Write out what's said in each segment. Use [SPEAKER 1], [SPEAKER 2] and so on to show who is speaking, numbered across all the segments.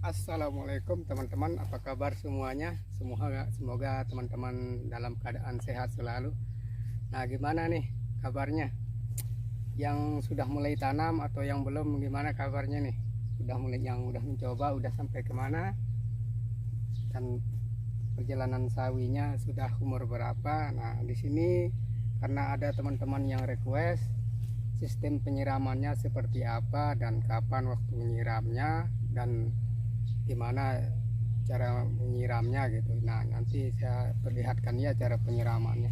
[SPEAKER 1] Assalamualaikum teman-teman, apa kabar semuanya? Semoga teman-teman dalam keadaan sehat selalu. Nah, gimana nih kabarnya? Yang sudah mulai tanam atau yang belum, gimana kabarnya nih? Yang udah mencoba, udah sampai kemana? Dan perjalanan sawinya sudah umur berapa? Nah, di sini karena ada teman-teman yang request sistem penyiramannya seperti apa dan kapan waktu menyiramnya dan gimana cara menyiramnya gitu. Nah, nanti saya perlihatkan ya cara penyiramannya.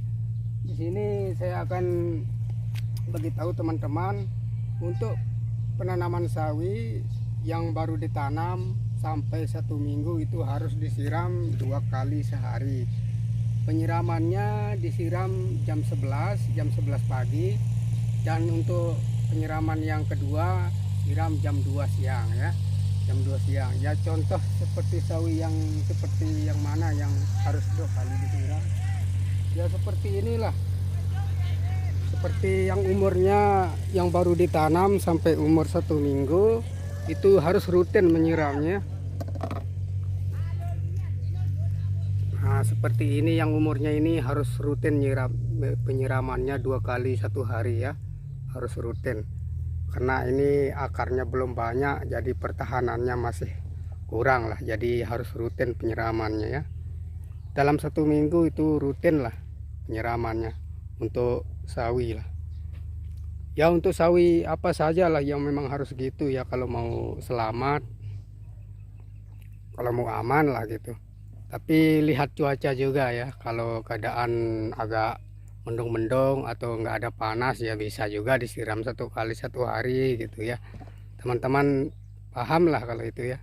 [SPEAKER 1] Di sini saya akan beritahu teman-teman untuk penanaman sawi yang baru ditanam sampai 1 minggu itu harus disiram 2 kali sehari. Penyiramannya disiram jam 11 pagi, dan untuk penyiraman yang kedua siram jam 2 siang ya. Jam 2 siang ya. Contoh seperti sawi yang seperti yang mana yang harus 2 kali disiram ya, seperti inilah. Seperti yang umurnya yang baru ditanam sampai umur 1 minggu itu harus rutin menyiramnya. Nah, seperti ini yang umurnya ini harus rutin penyiramannya 2 kali 1 hari ya, harus rutin. Karena ini akarnya belum banyak, jadi pertahanannya masih kurang lah, jadi harus rutin penyiramannya ya. Dalam 1 minggu itu rutin lah penyiramannya untuk sawi lah. Ya, untuk sawi apa saja lah yang memang harus gitu ya, kalau mau selamat, kalau mau aman lah gitu. Tapi lihat cuaca juga ya, kalau keadaan agak mendung-mendung atau nggak ada panas ya bisa juga disiram 1 kali 1 hari gitu ya. Teman-teman paham lah kalau itu ya.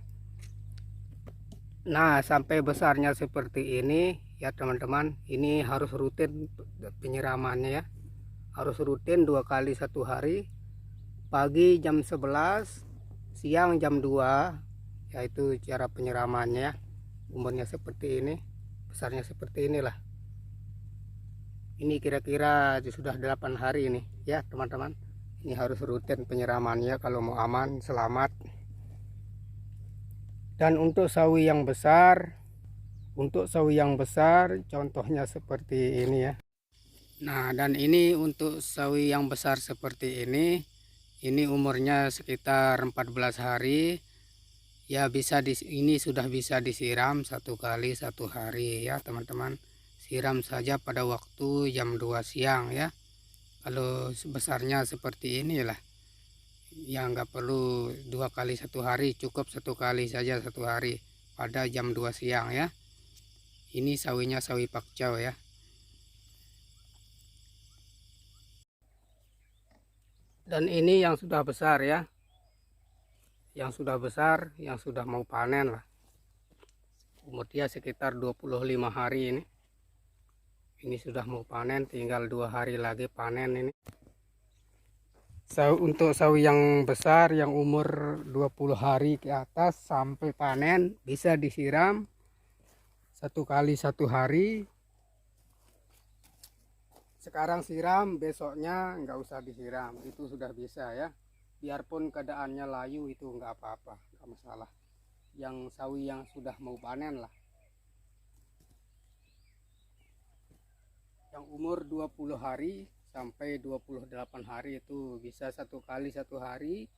[SPEAKER 1] Nah, sampai besarnya seperti ini ya teman-teman, ini harus rutin penyiramannya ya. Harus rutin 2 kali 1 hari, pagi jam 11, siang jam 2, yaitu cara penyiramannya ya. Umurnya seperti ini, besarnya seperti inilah. Ini kira-kira sudah 8 hari ini ya teman-teman. Ini harus rutin penyiramannya kalau mau aman selamat. Dan untuk sawi yang besar, contohnya seperti ini ya. Nah, dan ini untuk sawi yang besar seperti ini umurnya sekitar 14 hari. Ya, ini sudah bisa disiram 1 kali 1 hari ya teman-teman. Siram saja pada waktu jam 2 siang ya. Kalau besarnya seperti inilah ya, nggak perlu 2 kali 1 hari, cukup 1 kali saja 1 hari pada jam 2 siang ya. Ini sawinya sawi pakcoy ya. Dan ini yang sudah besar ya, yang sudah mau panen lah. Umur dia sekitar 25 hari ini. Ini sudah mau panen, tinggal 2 hari lagi panen ini. Untuk sawi yang besar yang umur 20 hari ke atas sampai panen bisa disiram 1 kali 1 hari. Sekarang siram, besoknya nggak usah disiram, itu sudah bisa ya. Biarpun keadaannya layu itu nggak apa-apa, nggak masalah. Yang sawi yang sudah mau panen lah, yang umur 20 hari sampai 28 hari itu bisa 1 kali 1 hari.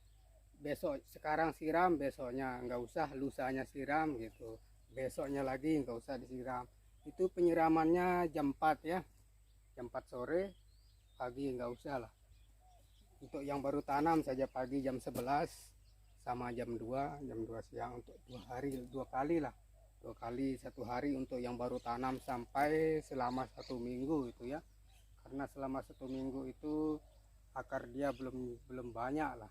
[SPEAKER 1] Besok sekarang siram, besoknya nggak usah, lusanya siram gitu, besoknya lagi nggak usah disiram. Itu penyiramannya jam 4 ya, jam 4 sore, pagi nggak usah lah. Untuk yang baru tanam saja pagi jam 11 sama jam 2 siang, untuk 2 hari 2 kali lah, 2 kali 1 hari untuk yang baru tanam sampai selama 1 minggu itu ya. Karena selama 1 minggu itu akar dia belum banyak lah,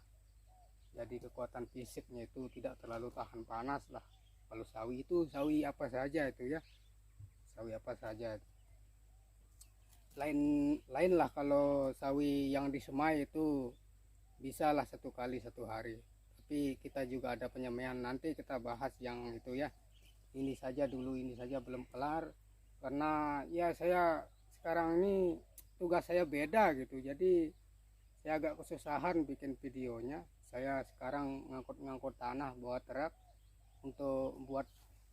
[SPEAKER 1] jadi kekuatan fisiknya itu tidak terlalu tahan panas lah. Kalau sawi itu sawi apa saja itu ya, sawi apa saja itu. Lain lah kalau sawi yang disemai itu bisa lah 1 kali 1 hari. Tapi kita juga ada penyemaian, nanti kita bahas yang itu ya. Ini saja dulu, ini saja belum kelar karena ya saya sekarang ini tugas saya beda gitu, jadi saya agak kesusahan bikin videonya. Saya sekarang ngangkut tanah bawa truk, untuk buat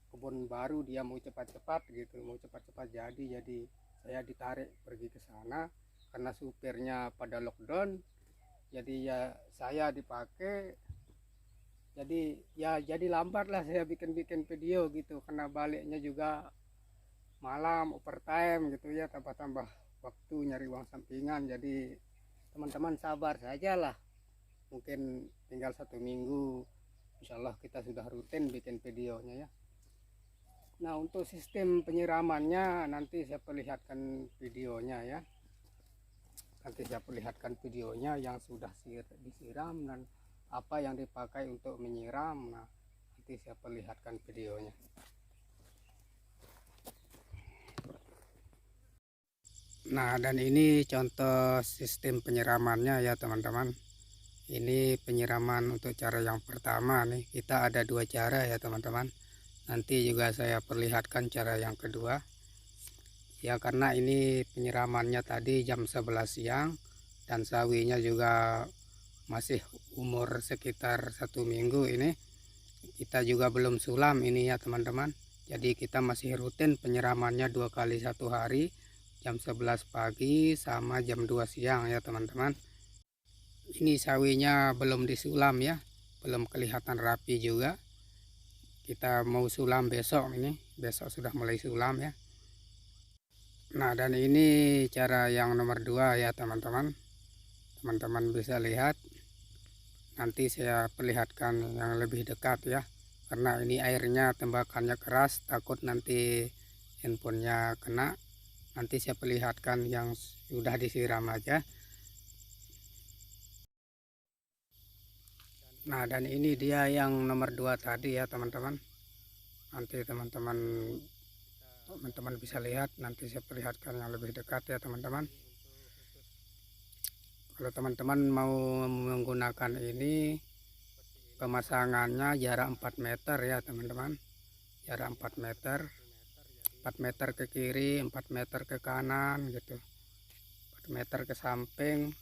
[SPEAKER 1] kebun baru, dia mau cepat-cepat gitu, mau cepat-cepat jadi saya ditarik pergi ke sana karena supirnya pada lockdown. Jadi ya saya dipakai, jadi lambat lah saya bikin video gitu, karena baliknya juga malam overtime gitu ya, tambah-tambah waktu nyari uang sampingan. Jadi teman-teman sabar saja lah, mungkin tinggal 1 minggu insya Allah kita sudah rutin bikin videonya ya. Nah, untuk sistem penyiramannya nanti saya perlihatkan videonya ya. Nanti saya perlihatkan videonya yang sudah disiram dan apa yang dipakai untuk menyiram. Nah, nanti saya perlihatkan videonya. Nah, dan ini contoh sistem penyiramannya ya teman-teman. Ini penyiraman untuk cara yang pertama nih. Kita ada 2 cara ya teman-teman. Nanti juga saya perlihatkan cara yang kedua. Ya, karena ini penyiramannya tadi jam 11 siang dan sawinya juga masih umur sekitar 1 minggu ini. Kita juga belum sulam ini ya teman-teman. Jadi kita masih rutin penyiramannya 2 kali 1 hari, jam 11 pagi sama jam 2 siang ya teman-teman. Ini sawinya belum disulam ya, belum kelihatan rapi juga. Kita mau sulam besok, ini besok sudah mulai sulam ya. Nah, dan ini cara yang nomor 2 ya teman-teman. Teman-teman bisa lihat, nanti saya perlihatkan yang lebih dekat ya, karena ini airnya tembakannya keras, takut nanti handphonenya kena. Nanti saya perlihatkan yang sudah disiram aja. Nah, dan ini dia yang nomor 2 tadi ya teman-teman. Nanti teman-teman bisa lihat, nanti saya perlihatkan yang lebih dekat ya teman-teman. Kalau teman-teman mau menggunakan ini, pemasangannya jarak 4 meter ya teman-teman. Jarak 4 meter. 4 meter ke kiri, 4 meter ke kanan gitu. 4 meter ke samping.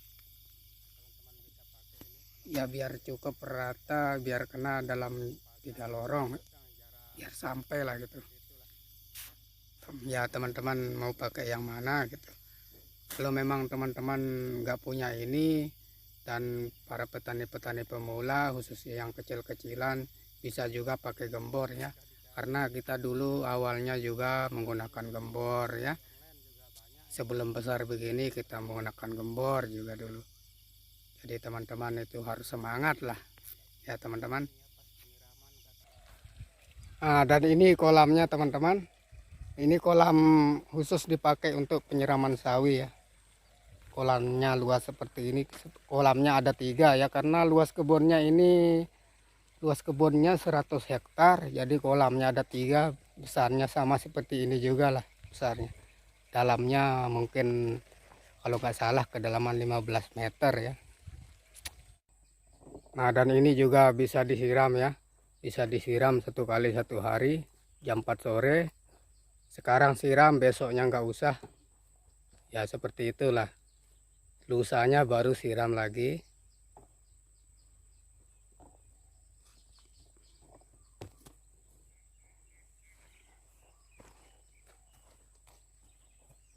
[SPEAKER 1] Ya biar cukup rata, biar kena dalam 3 lorong, biar sampai lah gitu ya. Teman-teman mau pakai yang mana gitu. Kalau memang teman-teman nggak punya ini, dan para petani-petani pemula khususnya yang kecil-kecilan, bisa juga pakai gembor ya, karena kita dulu awalnya juga menggunakan gembor ya. Sebelum besar begini kita menggunakan gembor juga dulu. Jadi teman-teman itu harus semangat lah ya teman-teman. Nah, dan ini kolamnya teman-teman. Ini kolam khusus dipakai untuk penyiraman sawi ya. Kolamnya luas seperti ini. Kolamnya ada 3 ya, karena luas kebunnya 100 hektar. Jadi kolamnya ada 3, besarnya sama seperti ini juga lah besarnya. Dalamnya mungkin kalau nggak salah kedalaman 15 meter ya. Nah, dan ini juga bisa disiram ya. Bisa disiram 1 kali 1 hari, jam 4 sore. Sekarang siram, besoknya nggak usah. Ya seperti itulah. Lusanya baru siram lagi.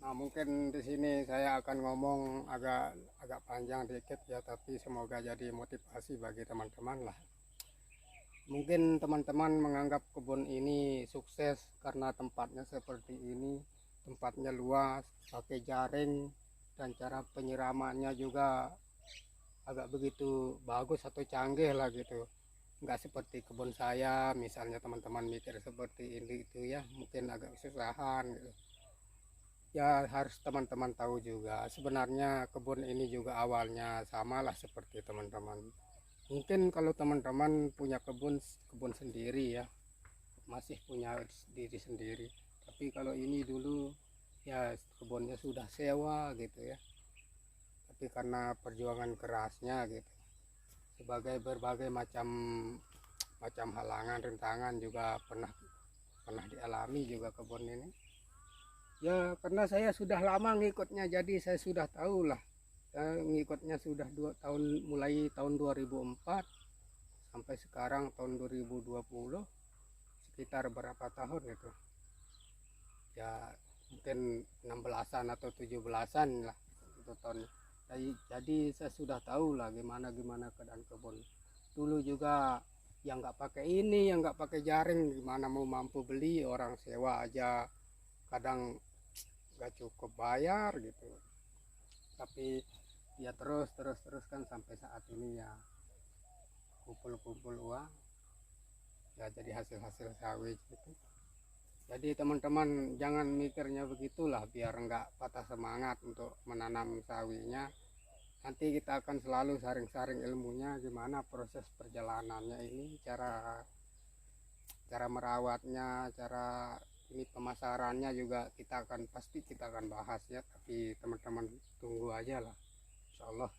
[SPEAKER 1] Nah, mungkin di sini saya akan ngomong agak panjang dikit ya, tapi semoga jadi motivasi bagi teman-teman lah. Mungkin teman-teman menganggap kebun ini sukses karena tempatnya seperti ini, tempatnya luas, pakai jaring, dan cara penyiramannya juga agak begitu bagus atau canggih lah gitu. Nggak seperti kebun saya, misalnya teman-teman mikir seperti ini itu ya, mungkin agak kesusahan gitu. Ya harus teman-teman tahu juga, sebenarnya kebun ini juga awalnya samalah seperti teman-teman. Mungkin kalau teman-teman punya kebun sendiri ya, masih punya diri sendiri. Tapi kalau ini dulu ya kebunnya sudah sewa gitu ya. Tapi karena perjuangan kerasnya gitu, sebagai berbagai macam halangan, rintangan juga pernah dialami juga kebun ini. Ya karena saya sudah lama ngikutnya, jadi saya sudah tahu lah. Saya ngikutnya sudah 2 tahun, mulai tahun 2004 sampai sekarang tahun 2020. sekitar berapa tahun itu ya, mungkin 16-an atau 17-an lah itu tahun. Jadi saya sudah tahu lah gimana keadaan kebun dulu juga, yang nggak pakai ini, yang nggak pakai jaring, gimana mau mampu beli, orang sewa aja kadang nggak cukup bayar gitu. Tapi ya terus kan sampai saat ini ya kumpul uang ya, jadi hasil sawit gitu. Jadi teman-teman jangan mikirnya begitulah, biar nggak patah semangat untuk menanam sawinya. Nanti kita akan selalu saring ilmunya gimana proses perjalanannya ini, cara merawatnya, cara ini pemasarannya juga pasti kita akan bahas ya. Tapi teman-teman tunggu aja lah, insya Allah.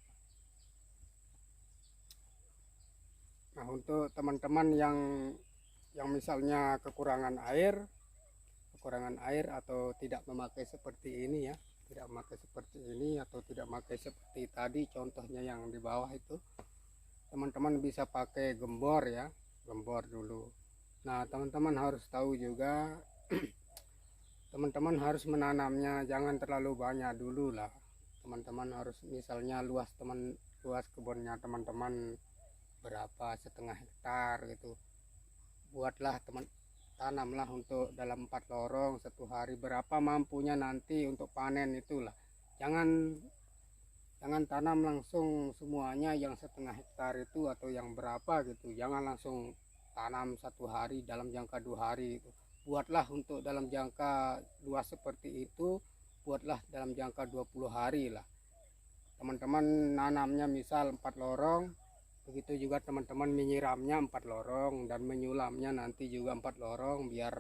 [SPEAKER 1] Nah, untuk teman-teman yang misalnya kekurangan air atau tidak memakai seperti ini ya, tidak memakai seperti ini atau tidak memakai seperti tadi contohnya yang di bawah itu, teman-teman bisa pakai gembor ya, gembor dulu. Nah, teman-teman harus tahu juga teman-teman harus menanamnya jangan terlalu banyak dulu lah. Teman-teman harus misalnya luas kebunnya teman-teman berapa, setengah hektar gitu, buatlah tanamlah untuk dalam 4 lorong 1 hari, berapa mampunya nanti untuk panen itulah. Jangan tanam langsung semuanya yang setengah hektar itu atau yang berapa gitu, jangan langsung tanam 1 hari dalam jangka 2 hari itu. Buatlah untuk dalam jangka luas seperti itu, buatlah dalam jangka 20 hari lah. Teman-teman nanamnya misal 4 lorong, begitu juga teman-teman menyiramnya 4 lorong dan menyulamnya nanti juga 4 lorong, biar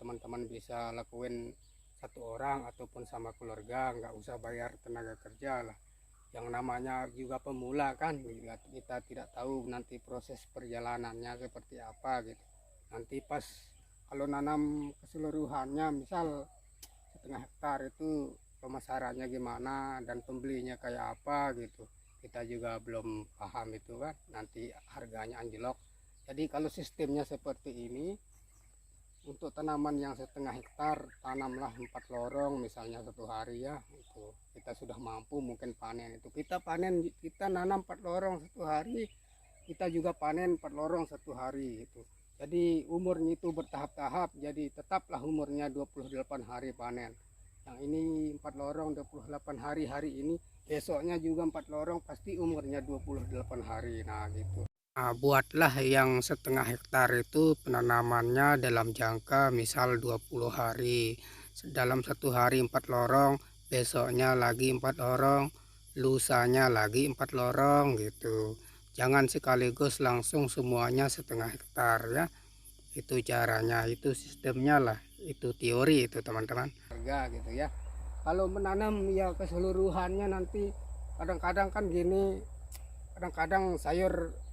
[SPEAKER 1] teman-teman bisa lakuin 1 orang ataupun sama keluarga, nggak usah bayar tenaga kerja lah. Yang namanya juga pemula kan, kita tidak tahu nanti proses perjalanannya seperti apa gitu. Nanti pas kalau nanam keseluruhannya misal setengah hektar itu pemasarannya gimana dan pembelinya kayak apa gitu, kita juga belum paham itu kan, nanti harganya anjlok. Jadi kalau sistemnya seperti ini, untuk tanaman yang setengah hektar tanamlah 4 lorong misalnya 1 hari ya, itu kita sudah mampu mungkin panen itu, kita nanam 4 lorong 1 hari, kita juga panen 4 lorong 1 hari itu. Jadi umurnya itu bertahap-tahap, jadi tetaplah umurnya 28 hari panen. Yang ini 4 lorong 28 hari, hari ini besoknya juga 4 lorong, pasti umurnya 28 hari. Nah gitu. Nah, buatlah yang setengah hektar itu penanamannya dalam jangka misal 20 hari. Dalam 1 hari 4 lorong, besoknya lagi 4 lorong, lusanya lagi 4 lorong gitu. Jangan sekaligus langsung semuanya setengah hektar ya. Itu caranya, itu sistemnya lah, itu teori itu teman-teman. Harga gitu ya. Kalau menanam ya keseluruhannya nanti kadang-kadang kan gini, kadang-kadang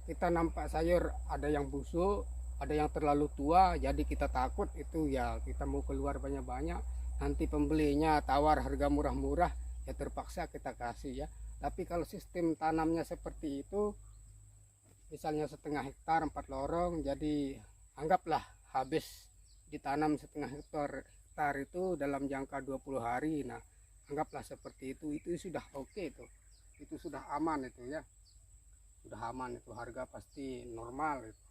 [SPEAKER 1] kita nampak sayur ada yang busuk, ada yang terlalu tua, jadi kita takut itu ya, kita mau keluar banyak-banyak, nanti pembelinya tawar harga murah-murah ya, terpaksa kita kasih ya. Tapi kalau sistem tanamnya seperti itu, misalnya setengah hektar 4 lorong, jadi anggaplah habis ditanam setengah hektar itu dalam jangka 20 hari. Nah, anggaplah seperti itu sudah oke itu sudah aman itu ya, sudah aman itu, harga pasti normal itu.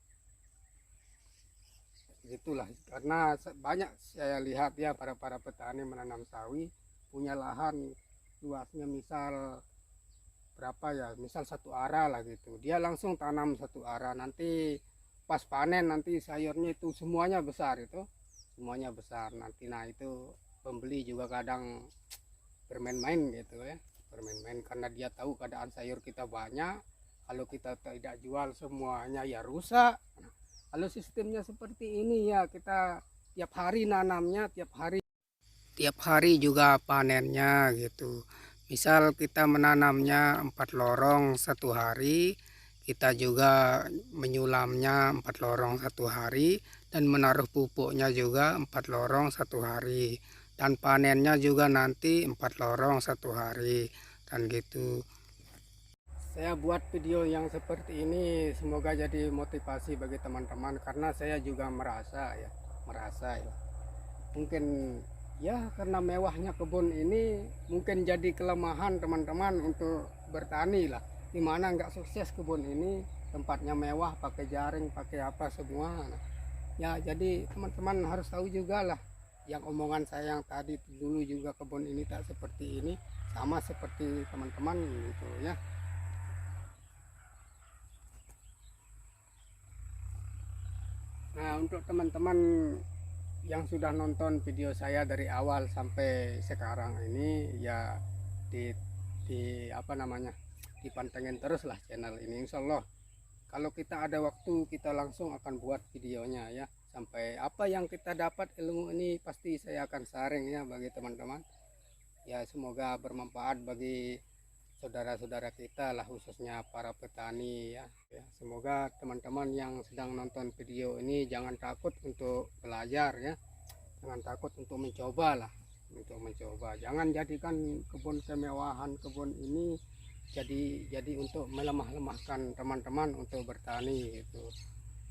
[SPEAKER 1] Itulah, karena banyak saya lihat ya para petani menanam sawi punya lahan luasnya misal berapa ya, misal 1 arah lah gitu, dia langsung tanam 1 arah, nanti pas panen nanti sayurnya itu semuanya besar itu, semuanya besar nanti. Nah itu pembeli juga kadang bermain-main gitu ya, bermain-main karena dia tahu keadaan sayur kita banyak, kalau kita tidak jual semuanya ya rusak. Nah, kalau sistemnya seperti ini ya, kita tiap hari nanamnya, tiap hari juga panennya gitu. Misal kita menanamnya 4 lorong 1 hari, kita juga menyulamnya 4 lorong 1 hari, dan menaruh pupuknya juga 4 lorong 1 hari, dan panennya juga nanti 4 lorong 1 hari dan gitu. Saya buat video yang seperti ini semoga jadi motivasi bagi teman-teman, karena saya juga merasa ya mungkin ya karena mewahnya kebun ini mungkin jadi kelemahan teman-teman untuk bertani lah, dimana nggak sukses kebun ini, tempatnya mewah, pakai jaring, pakai apa semua. Nah, ya jadi teman-teman harus tahu juga lah, yang omongan saya yang tadi dulu juga kebun ini tak seperti ini, sama seperti teman-teman gitu ya. Nah, untuk teman-teman yang sudah nonton video saya dari awal sampai sekarang ini ya, di apa namanya, dipantengin terus lah channel ini. Insya Allah kalau kita ada waktu kita langsung akan buat videonya ya, sampai apa yang kita dapat ilmu ini pasti saya akan sharing ya bagi teman-teman ya. Semoga bermanfaat bagi saudara-saudara kita lah, khususnya para petani ya. Semoga teman-teman yang sedang nonton video ini jangan takut untuk belajar ya, jangan takut untuk mencoba lah, jangan jadikan kebun kemewahan, kebun ini jadi untuk melemah-lemahkan teman-teman untuk bertani gitu.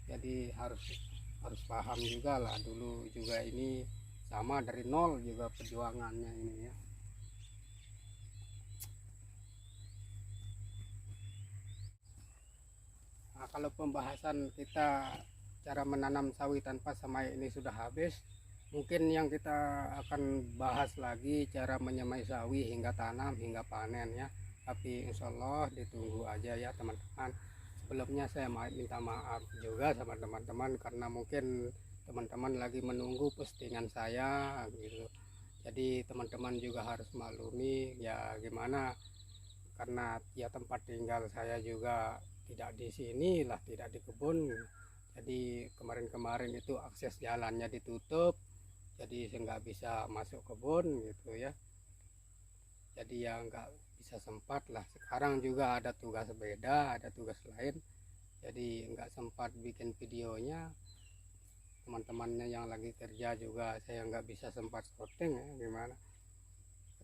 [SPEAKER 1] Jadi harus paham juga lah, dulu juga ini sama dari nol juga perjuangannya ini ya. Nah, kalau pembahasan kita cara menanam sawi tanpa semai ini sudah habis, mungkin yang kita akan bahas lagi cara menyemai sawi hingga tanam hingga panen ya. Tapi insya Allah ditunggu aja ya teman-teman. Sebelumnya saya minta maaf juga sama teman-teman, karena mungkin teman-teman lagi menunggu postingan saya gitu. Jadi teman-teman juga harus maklumi ya, gimana, karena ya tempat tinggal saya juga tidak di sini lah, tidak di kebun. Jadi kemarin-kemarin itu akses jalannya ditutup, jadi saya nggak bisa masuk kebun gitu ya. Jadi ya nggak bisa sempat lah. Sekarang juga ada tugas beda, ada tugas lain, jadi nggak sempat bikin videonya. Teman-temannya yang lagi kerja juga saya nggak bisa sempat syuting ya, gimana.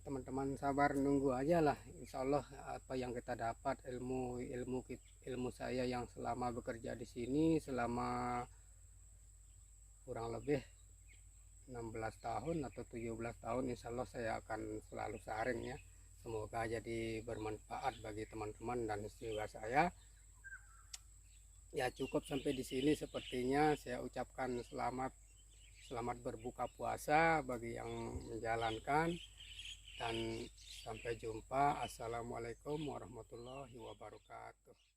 [SPEAKER 1] Teman-teman sabar nunggu aja lah, insya Allah apa yang kita dapat, ilmu saya yang selama bekerja di sini selama kurang lebih 16 tahun atau 17 tahun, insya Allah saya akan selalu sharing ya. Semoga jadi bermanfaat bagi teman-teman dan juga saya ya. Cukup sampai di sini sepertinya. Saya ucapkan selamat berbuka puasa bagi yang menjalankan, dan sampai jumpa. Assalamualaikum warahmatullahi wabarakatuh.